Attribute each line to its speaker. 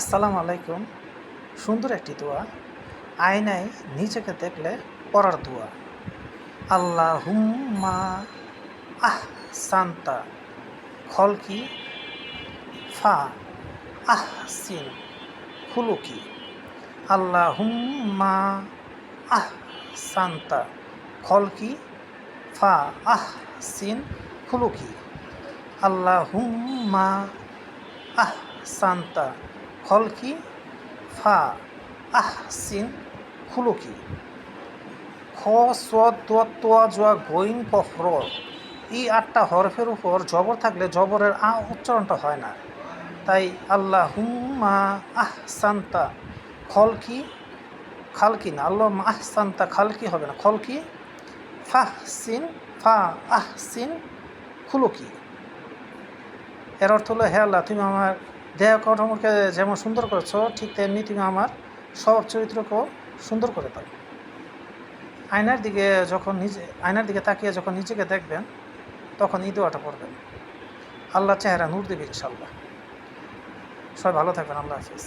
Speaker 1: আসসালামু আলাইকুম। সুন্দর একটি দোয়া, আয়নায় নিজেকে দেখলে পড়ার দোয়া। আল্লাহুম্মা আহসানতা খলকি ফা আহসিন খুলুকি। আল্লাহুম্মা আহসানতা খলকি ফা আহসিন খুলুকি। আল্লাহুম্মা আহসানতা খলকি ফা আহসিন খুলুকি। খ সোয়াদ তোয়া তোয়া জোয়া গইন কফ র, এই 8টা হরফের উপর জবর থাকলে জবরের উচ্চারণটা হয় না। তাই আল্লাহুম্মা আহসানতা খলকি, খালকি না, আল্লাহুম্মা আহসানতা খালকি হবে না, খলকি ফাহসিন ফা আহসিন খুলুকি। এর অর্থ হলো, হে আল্লাহ, তুমি আমার দেহ কাঠামোকে যেমন সুন্দর করেছো, ঠিক তেমনি তুমি আমার স্বভাব চরিত্রকেও সুন্দর করে দাও। আয়নার দিকে তাকিয়ে যখন নিজেকে দেখবেন, তখন এই দোয়াটা পড়বেন। আল্লাহ চেহারা নূর দেবে ইনশাআল্লাহ। সবাই ভালো থাকবেন। আল্লাহ হাফিজ।